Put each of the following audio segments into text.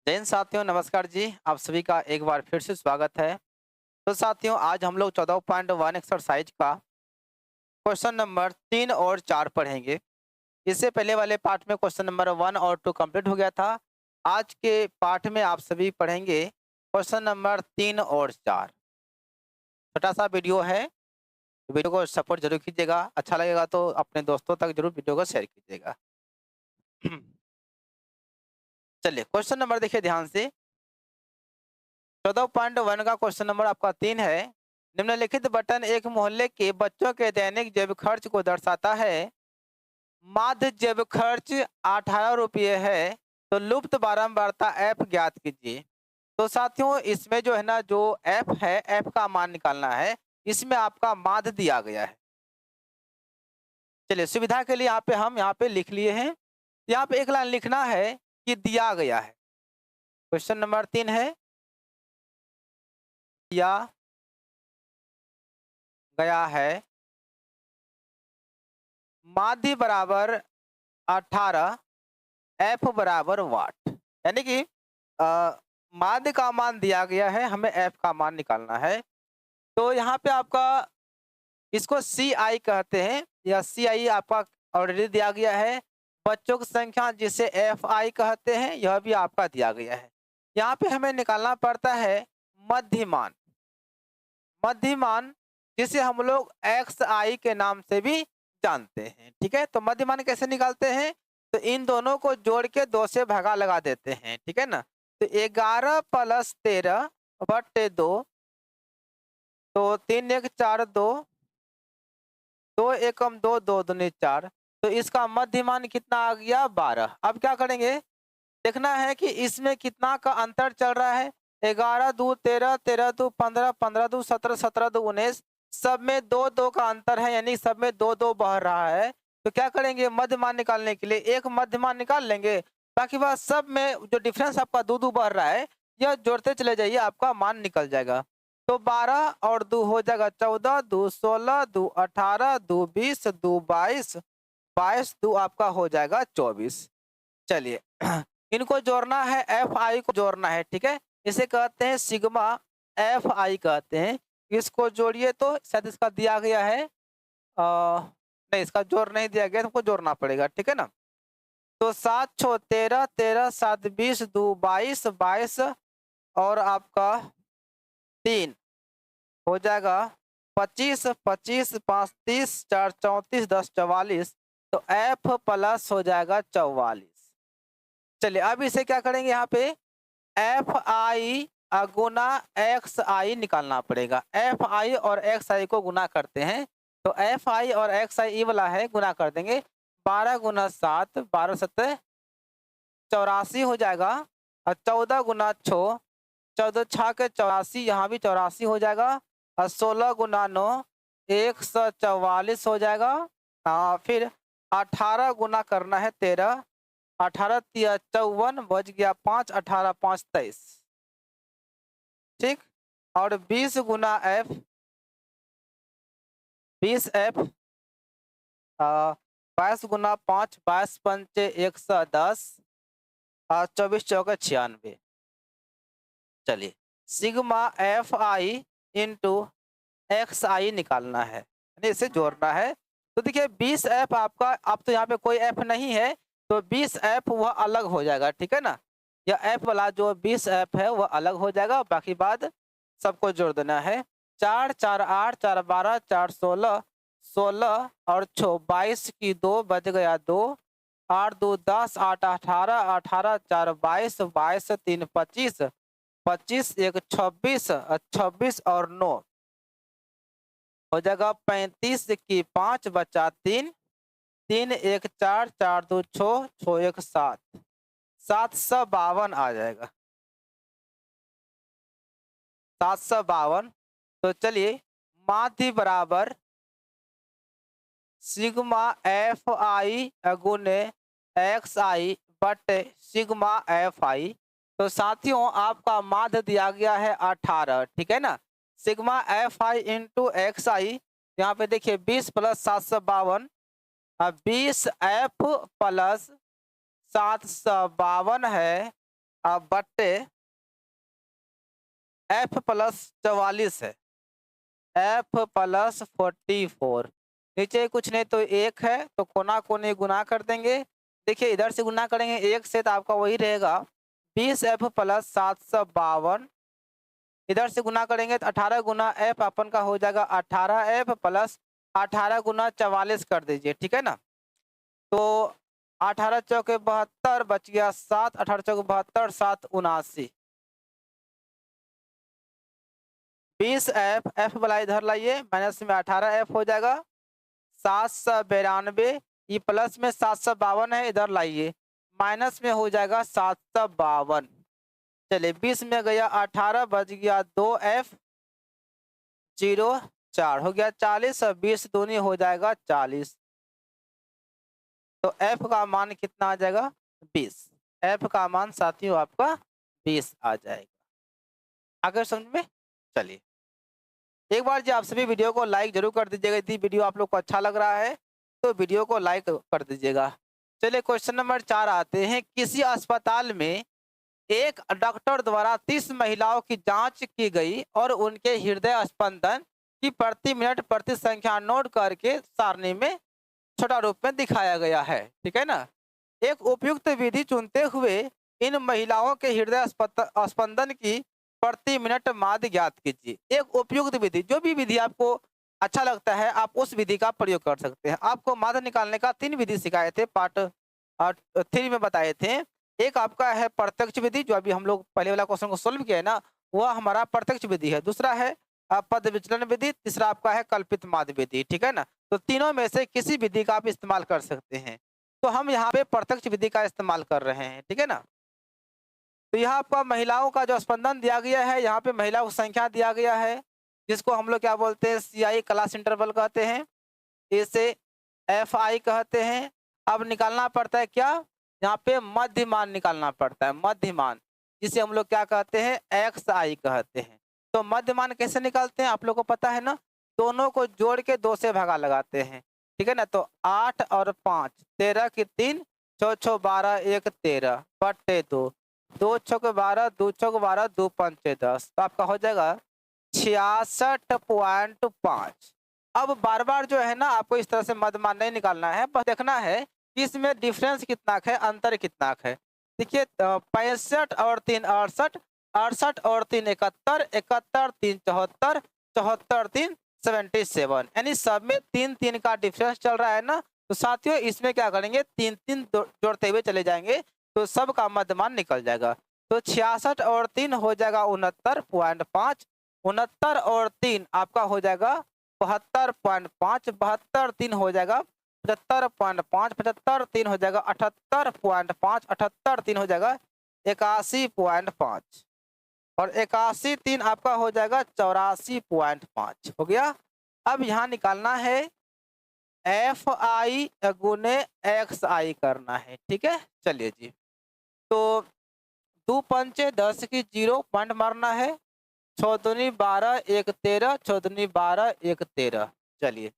जैन साथियों, नमस्कार जी। आप सभी का एक बार फिर से स्वागत है। तो साथियों, आज हम लोग 14.1 एक्सरसाइज का क्वेश्चन नंबर 3 और 4 पढ़ेंगे। इससे पहले वाले पार्ट में क्वेश्चन नंबर 1 और 2 कंप्लीट हो गया था। आज के पार्ट में आप सभी पढ़ेंगे क्वेश्चन नंबर 3 और 4। छोटा सा वीडियो है, वीडियो को सपोर्ट जरूर कीजिएगा। अच्छा लगेगा तो अपने दोस्तों तक जरूर वीडियो को शेयर कीजिएगा। चलिए, क्वेश्चन नंबर देखिए ध्यान से। 14.1 का क्वेश्चन नंबर आपका 3 है। निम्नलिखित बटन एक मोहल्ले के बच्चों के दैनिक जेब खर्च को दर्शाता है। माध्य जेब खर्च 18 रुपये है, तो लुप्त बारंबारता एफ ज्ञात कीजिए। तो साथियों, इसमें जो है ना, जो एफ है, एफ का मान निकालना है। इसमें आपका माध्य दिया गया है। चलिए, सुविधा के लिए हम यहाँ पे लिख लिए हैं। यहाँ पे एक लाइन लिखना है कि दिया गया है। क्वेश्चन नंबर 3 है, दिया गया है माध्य बराबर 18, एफ बराबर वाट। यानी कि माध्य का मान दिया गया है, हमें एफ का मान निकालना है। तो यहाँ पे आपका इसको सी आई कहते हैं, या सी आई आपका ऑलरेडी दिया गया है। बच्चों की संख्या जिसे एफ आई कहते हैं, यह भी आपका दिया गया है। यहाँ पे हमें निकालना पड़ता है मध्यमान। मध्यमान जिसे हम लोग एक्स आई के नाम से भी जानते हैं। ठीक है, तो मध्यमान कैसे निकालते हैं? तो इन दोनों को जोड़ के 2 से भगा लगा देते हैं। ठीक है ना, तो 11 प्लस 13 बट्टे 2, तो 3 1 4 2, 2 एकम 2, 2 दूनी 4। तो इसका मध्यमान कितना आ गया? 12। अब क्या करेंगे? देखना है कि इसमें कितना का अंतर चल रहा है। 11 दू 13, 13 दू 15, 15 दू 17, 17 दू 19। सब में 2 2 का अंतर है, यानी सब में 2 2 बह रहा है। तो क्या करेंगे? मध्यमान निकालने के लिए एक मध्यमान निकाल लेंगे। बाकी बात सब में जो डिफरेंस आपका 2 2 बढ़ रहा है, यह जोड़ते चले जाइए, आपका मान निकल जाएगा। तो 12 और 2 हो जाएगा 14, 2 16, 2 18, 2 20, 2 22, 22 2 आपका हो जाएगा 24। चलिए, इनको जोड़ना है, एफ आई को जोड़ना है। ठीक है, इसे कहते हैं सिग्मा एफ आई कहते हैं। इसको जोड़िए, तो शायद इसका दिया गया है, नहीं, इसका जोड़ नहीं दिया गया, तुमको जोड़ना पड़ेगा। ठीक है ना, तो 7 6 13, 13 7 20, 2 22, 22 और आपका 3 हो जाएगा 25, 25 5 30, 4 34, 10 44। तो एफ प्लस हो जाएगा 44। चलिए, अब इसे क्या करेंगे? यहाँ पे F I Guna x I निकालना पड़ेगा। एफ आई और एक्स आई को गुना करते हैं, तो एफ आई और एक्स आई वाला है, गुना कर देंगे। 12 गुना 7, 12 7 84 हो जाएगा। और 14 गुना 6, 14 6 के 84, यहाँ भी 84 हो जाएगा। और 16 गुना 9, 144 हो जाएगा। फिर 18 गुना करना है 13, 18 तिया 54, बच गया 5, 18 5 23। ठीक, और 20 गुना एफ, 20 एफ, 22 गुना 5, 22 पंचे 110, और 24 चौके 96। चलिए, sigma F I into X I निकालना है, यानी इसे जोड़ना है। तो देखिए 20 एफ आपका, अब तो यहाँ पे कोई एफ नहीं है, तो 20 एफ वह अलग हो जाएगा। ठीक है ना, या एफ वाला जो 20 एफ है वह अलग हो जाएगा। बाकी बात सबको जोड़ देना है। 4 4 8, 4 12, 4 16, 16 और 6 22 की 2 बच गया 2, 8 2 10, 8 18, 18 4 22, 22 3 25, 25 1 26, 26 और 9 हो जाएगा 35 की 5 बचा 3, 3 1 4, 4 2 6, 6 1 7, 752 आ जाएगा, 752। तो चलिए, माध्य बराबर सिग्मा एफ आई गुने एक्स आई बटे सिग्मा एफ आई। तो साथियों, आपका माध्य दिया गया है 18। ठीक है ना, sigma F I into X I, यहाँ पे देखिए 20 प्लस 752, 20 एफ प्लस 752 है, अब बट्टे एफ प्लस 44 है, एफ प्लस 44। नीचे कुछ नहीं तो एक है, तो कोना कोने गुना कर देंगे। देखिए इधर से गुना करेंगे एक से तो आपका वही रहेगा 20 एफ प्लस 752। इधर से गुना करेंगे तो 18 गुना एफ अपन का हो जाएगा 18 एफ प्लस 18 गुना 44 कर दीजिए, ठीक है ना। तो 18 चौके 72 बच गया 7, 18 चौके 72, 7 79। 20 एफ, एफ वाला इधर लाइए, माइनस में 18 एफ हो जाएगा 792। ये प्लस में 752 है, इधर लाइए, माइनस में हो जाएगा 752। चलिए 20 में गया 18, बच गया 2 एफ 04 हो गया 40 और 20 दूनी हो जाएगा 40। तो एफ का मान कितना आ जाएगा 20। एफ का मान साथियों आपका 20 आ जाएगा। आगे समझ में। चलिए एक बार जी आप सभी वीडियो को लाइक जरूर कर दीजिएगा। यदि वीडियो आप लोग को अच्छा लग रहा है तो वीडियो को लाइक कर दीजिएगा। चलिए क्वेश्चन नंबर 4 आते हैं। किसी अस्पताल में एक डॉक्टर द्वारा 30 महिलाओं की जांच की गई और उनके हृदय स्पंदन की प्रति मिनट प्रति संख्या नोट करके सारणी में छोटा रूप में दिखाया गया है, ठीक है ना। एक उपयुक्त विधि चुनते हुए इन महिलाओं के हृदय स्पंदन की प्रति मिनट माध्य ज्ञात कीजिए। एक उपयुक्त विधि, जो भी विधि आपको अच्छा लगता है आप उस विधि का प्रयोग कर सकते हैं। आपको माध्य निकालने का 3 विधि सिखाए थे, पार्ट 3 में बताए थे। एक आपका है प्रत्यक्ष विधि, जो अभी हम लोग पहले वाला क्वेश्चन को सोल्व किया है ना, वह हमारा प्रत्यक्ष विधि है। दूसरा है पद विचलन विधि, तीसरा आपका है कल्पित माध्य विधि, ठीक है ना। तो तीनों में से किसी विधि का आप इस्तेमाल कर सकते हैं। तो हम यहाँ पे प्रत्यक्ष विधि का इस्तेमाल कर रहे हैं, ठीक है ना। तो यहाँ आपका महिलाओं का जो स्पंदन दिया गया है, यहाँ पे महिलाओं की संख्या दिया गया है, जिसको हम लोग क्या बोलते हैं CI क्लास इंटरवल कहते हैं, इसे FI कहते हैं। अब निकालना पड़ता है क्या, यहाँ पे मध्यमान निकालना पड़ता है, मध्यमान, जिसे हम लोग क्या कहते हैं XI कहते हैं। तो मध्यमान कैसे निकालते हैं आप लोग को पता है ना, दोनों को जोड़ के 2 से भागा लगाते हैं, ठीक है ना। तो 8 और 5 13 की 3, 6 6 12 1 13 बट्टे 2, 2 6 12, 2 6 12, 2 5 10। तो आपका हो जाएगा 66.5। अब बार बार जो है ना आपको इस तरह से मध्यमान नहीं निकालना है, बस देखना है कि इसमें डिफरेंस कितना है, अंतर कितना है। देखिए 65 और 3 68, 68 और 3 71, 71 3 74, 74 3 77, यानी सब में 3 3 का डिफरेंस चल रहा है ना। तो साथियों इसमें क्या करेंगे 3 3 जोड़ते हुए चले जाएंगे तो सब का मध्यमान निकल जाएगा। तो 66 और 3 हो जाएगा 69.5, 69 और 3 आपका हो जाएगा 72.5, 72 3 हो जाएगा 75.5, 75 3 हो जाएगा 78.5, 78 3 हो जाएगा 81.5 और 81 3 आपका हो जाएगा 84.5 हो गया। अब यहाँ निकालना है FI गुने XI करना है, ठीक है। चलिए जी, तो 2 पंचे 10 की 0 पॉइंट मारना है, 6 दूनी 12 1 13, 6 दूनी 12 1 13। चलिए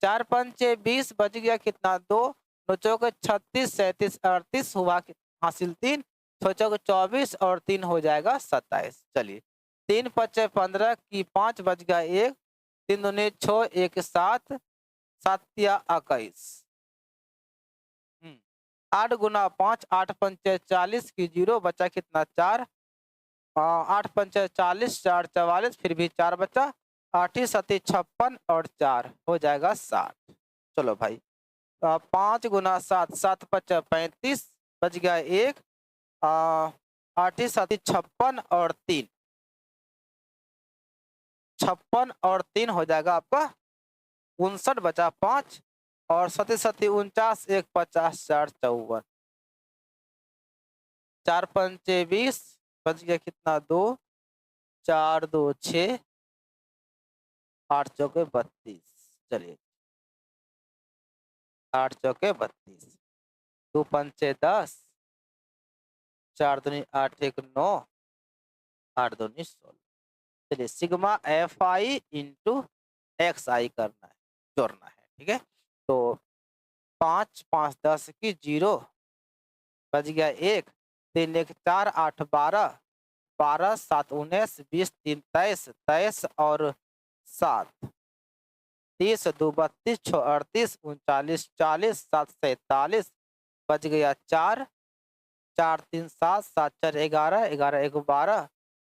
4 पंचे 20 बच गया कितना 2, 9 चौक 36 37 38 हुआ हासिल 3, 6 चौक 24 और 3 हो जाएगा 27। चलिए 3 पचे 15 की 5 बच गया 1, 3 दूनी 6 1 7, 7 या 21। 8 गुना 5, 8 पंचे 40 की 0 बचा कितना 4, 8 पंचे 40, 4 44, फिर भी 4 बचा, 8 7 56 और 4 हो जाएगा 60। चलो भाई 5 गुना 7, 7 पचा 35 बच गया 1, 8 7 56 और 3, 56 और 3 हो जाएगा आपका 59 बचा 5 और 7 7 49 1 50 4 54, 4 पंचे 20 बच गया कितना 2, 4 2 6, 8 चौके 32। चलिए 8 चौके 32, 2 पंचे 10, 4 दूनी 8 1 9, 8 दूनी 16। चलिए सिग्मा FI इंटू XI करना है, जोड़ना है, ठीक है। तो 5 5 10 की 0 बच गया 1, 3 1 4 8 12 12 7 19 20 3 23 23 और 7 30 2 32 6 38 39 40 7 47 बच गया 4 4 3 7 7 4 11 11 1 12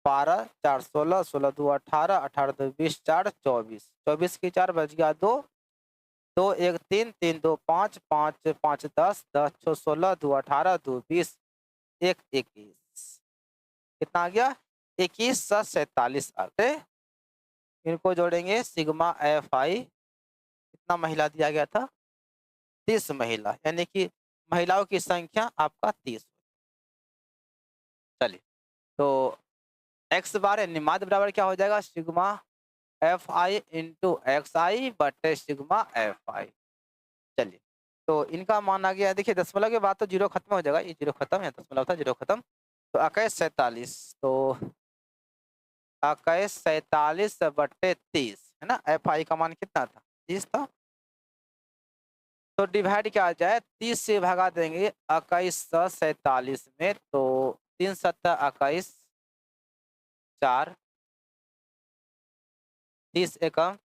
12 4 16 16 2 18 18 2 20 4 24 24 की 4 बच गया 2 2 1 3 3 2 5 5 5 10 10 6 16 2 18 2 20 1 21 कितना आ गया 21 47 आ गए। इनको जोड़ेंगे सिग्मा एफ आई कितना महिला दिया गया था 30 महिला यानी कि महिलाओं की संख्या आपका 30। चलिए तो एक्स बार यानी माध्य बराबर क्या हो जाएगा sigma F I into X I बटे सिग्मा एफ आई। चलिए तो इनका मान आ गया देखिए दशमलव के बाद तो जीरो खत्म हो जाएगा ये जीरो खत्म है दशमलव था जीरो खत्म तो 21 47 तो 21 47 बटे 30 है ना एफ आई का मान कितना था 30 था तो डिवाइड क्या आ जाए 30 से भगा देंगे 21 में तो 3 7 21 4 30 एकम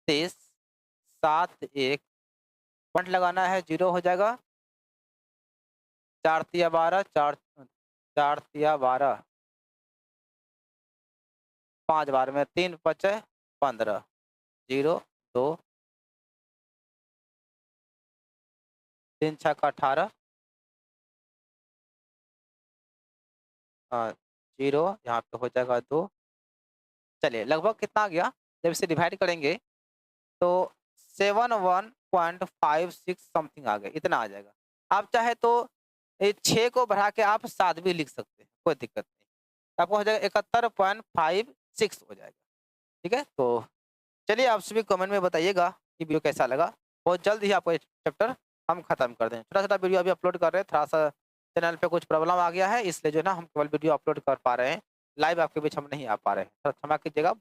30 7 1 पॉइंट लगाना है जीरो हो जाएगा 4 तिया 12 4 4 तिया 12 5 बार में 3 5 15 0 2 3 6 का 18 0 यहाँ पे हो जाएगा 2। चलिए लगभग कितना आ गया जब इसे डिवाइड करेंगे तो 71.56 समथिंग आ गया इतना आ जाएगा। आप चाहे तो 6 को बढ़ा के आप 7 भी लिख सकते हैं कोई दिक्कत नहीं आपको हो जाएगा 71.56 हो जाएगा। ठीक है तो चलिए आप सभी कमेंट में बताइएगा कि वीडियो कैसा लगा। बहुत जल्द ही आपको ये चैप्टर हम खत्म कर दें। छोटा छोटा वीडियो अभी अपलोड कर रहे हैं थोड़ा सा चैनल पे कुछ प्रॉब्लम आ गया है इसलिए जो है ना हम केवल वीडियो अपलोड कर पा रहे हैं लाइव आपके बीच हम नहीं आ पा रहे हैं तो क्षमा कीजिएगा।